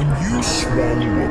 you swallow up.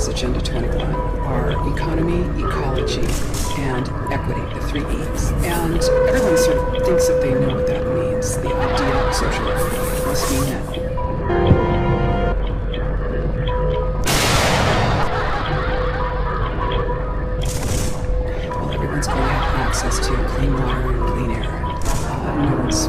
Agenda 21 are economy, ecology, and equity, the three E's. And everyone sort of thinks that they know what that means. The idea of social equity must mean that well, everyone's going to have access to clean water and clean air. No one's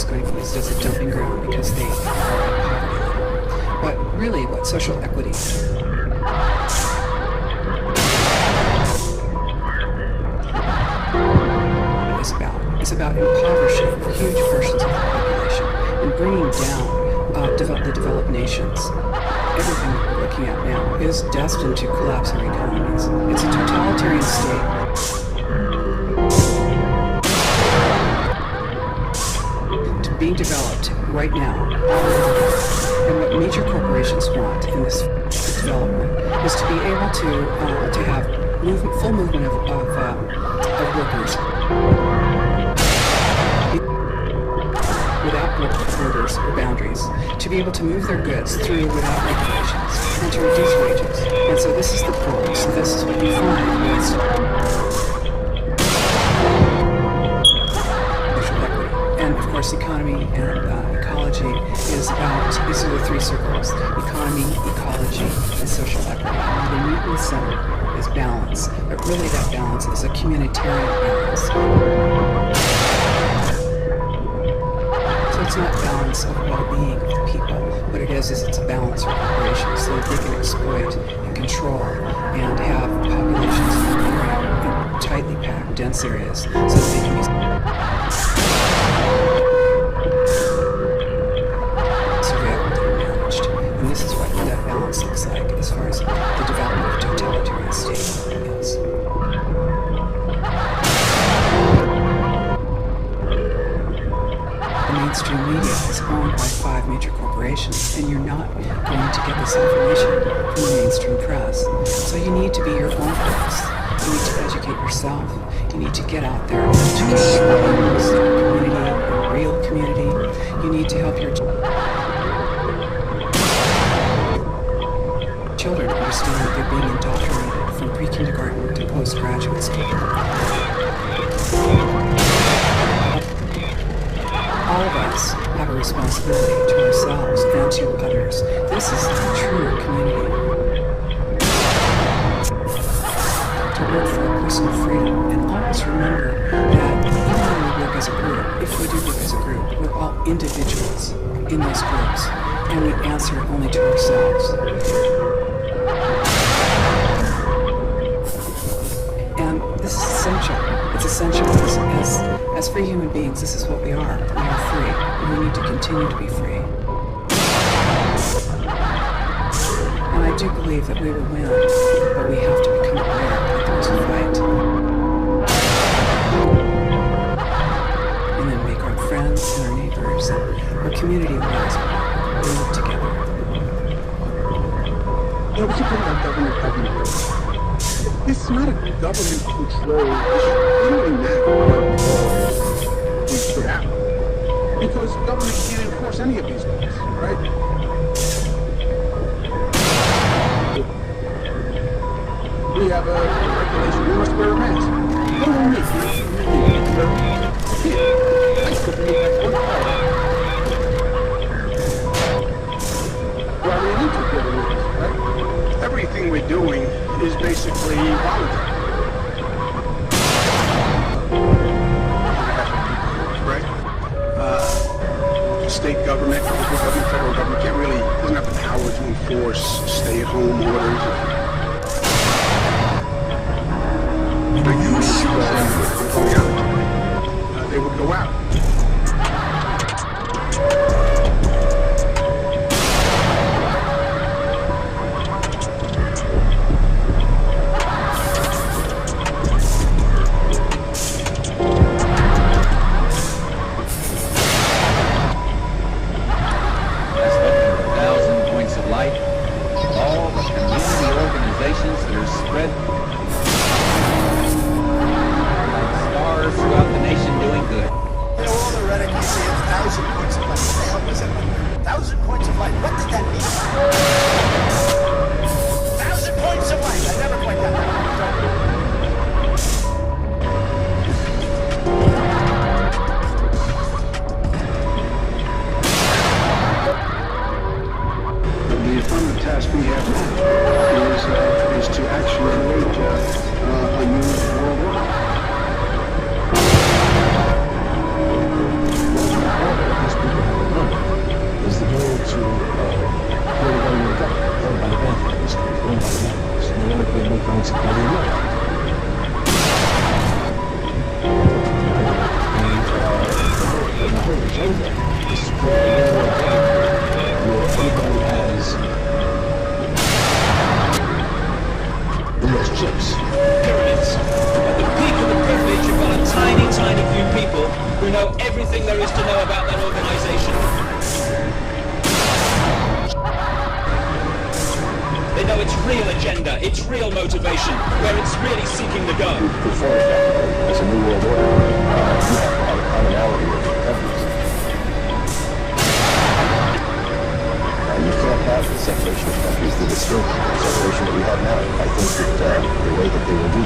going to be used as a dumping ground because they are at poverty level. But really, what social equity is about impoverishing huge portions of the population and bringing down the developed nations. Everything that we're looking at now is destined to collapse our economies. It's a totalitarian state. Being developed right now, and what major corporations want in this development is to be able to have full movement of workers without borders or boundaries, to be able to move their goods through without regulations, and to reduce wages. And so this is the goal. So this is what you find with And of course, economy and ecology is about, these are the three circles: economy, ecology, and social equity. And they meet in the center is balance, but really that balance is a communitarian balance. So it's not balance of well-being of people. What it is it's a balance of corporations so that they can exploit and control and have populations in tightly packed, dense areas so that they can be surveilled and managed. And this is what that balance looks like as far as the development of totalitarian state is. Mainstream media is owned by 5 major corporations, and you're not going to get this information from the mainstream press. So you need to be your own press. You need to educate yourself. You need to get out there and educate your community, your real community. You need to help your children understand that they're being indoctrinated from pre-kindergarten to postgraduate school. All of us have a responsibility to ourselves and to others. This is true community. To work for personal freedom, and always remember that even when we work as a group, if we do work as a group, we're all individuals in those groups, and we answer only to ourselves. And this is essential. It's essential as free human beings. This is what we are. We are free, and we need to continue to be free. And I do believe that we will win, but we have to become aware that there's a fight. And then make our friends and our neighbors and our community aware as well. We live together. Yeah, we keep talking about government. This is not a government control issue. It don't really matter what we put out. Because government can't enforce any of these laws, right? We have a regulation, we must wear a mask. No one is really wear a mask. I could make that one part. Well, we need to wear a mask, right? Everything we're doing is basically voluntary. Right? State government, local government, federal government can't really, doesn't have the power to enforce stay-at-home orders. They would go out.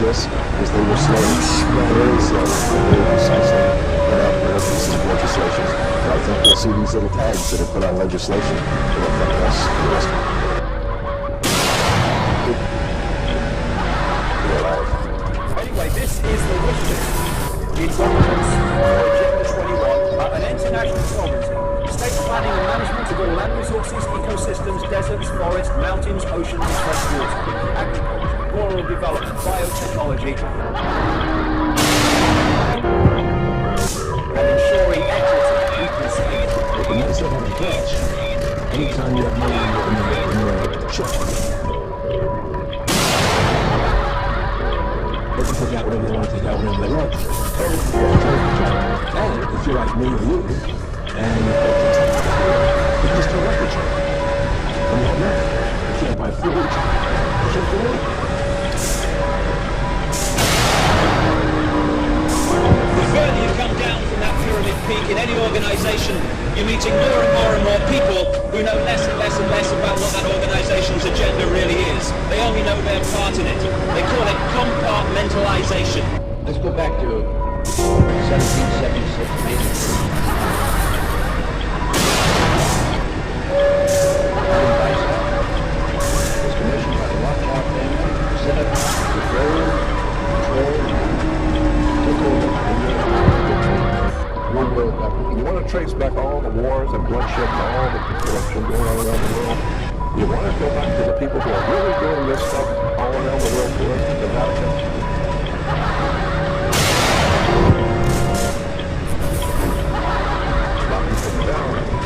Is they will slowly, very slowly, very precisely, put out pieces of legislation see these little tags that are put on legislation to affect us. Anyway, this is the wish list. The documents for Agenda 21 are an international sovereignty, state planning and management of all land resources, ecosystems, deserts, forests, mountains, oceans and fresh water, agriculture, rural development, biotechnology, and ensuring equity, equity. And that's what I'm cash. Anytime you have money in your check, they can take out whatever they want to take out whenever they want. And if you're like me or you, and you can just turn up the check. And you're not. You can't buy food. You can't do anything. The further you come down from that pyramid peak in any organisation, you're meeting more and more people who know less and less and less about what that organisation's agenda really is. They only know their part in it. They call it compartmentalisation. Let's go back to 1776, was commissioned by the Rothschild family to set up the control, took over One world government. You want to trace back all the wars and bloodshed and all the corruption going on around the world? You want to go back to the people who are really doing this stuff all around the world for us, the Vatican?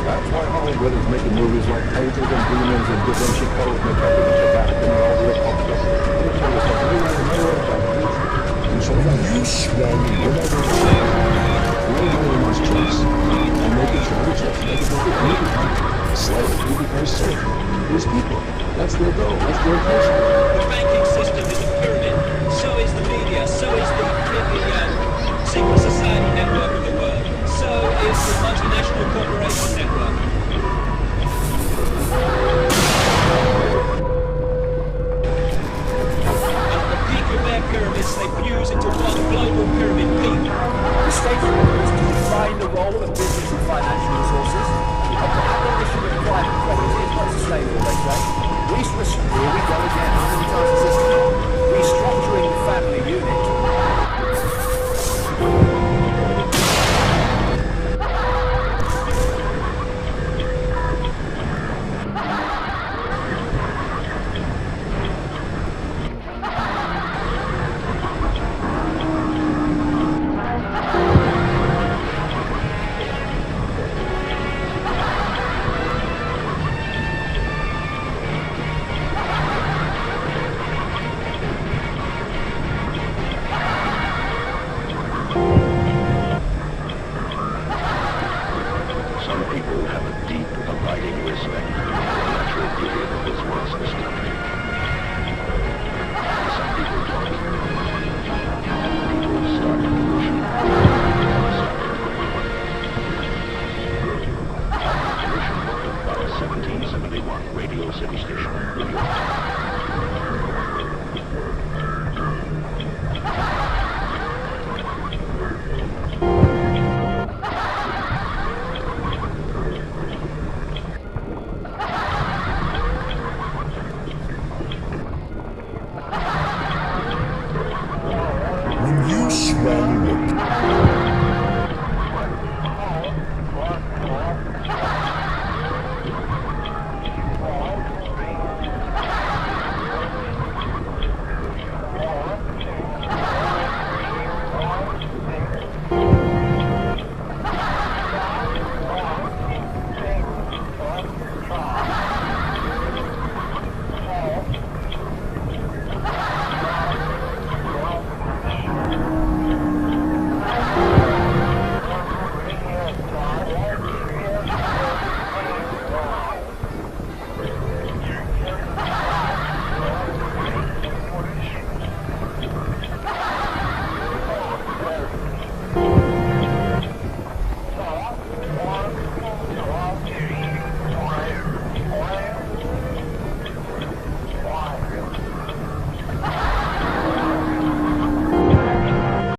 That's why Hollywood is making movies like Angels and Demons and Da Vinci Code and talking about the Vatican and all the occult stuff. Let me tell you something. We have no impact. And so you swallow we're must choice and making sure the choice make it over any slave, you become slave. These people, that's their goal, that's their intention. The banking system is a pyramid. So is the media. So is the secret society network of the world. So is the multinational corporation network. At the peak of their pyramids, they fuse into one global pyramid peak. The state's role is to define the role of business and financial resources, of the abolition of private property is not sustainable, they say. Here we go again, how many times has this come? Restructuring the family unit. Some people have a deep, abiding respect for the natural beauty that was once this country.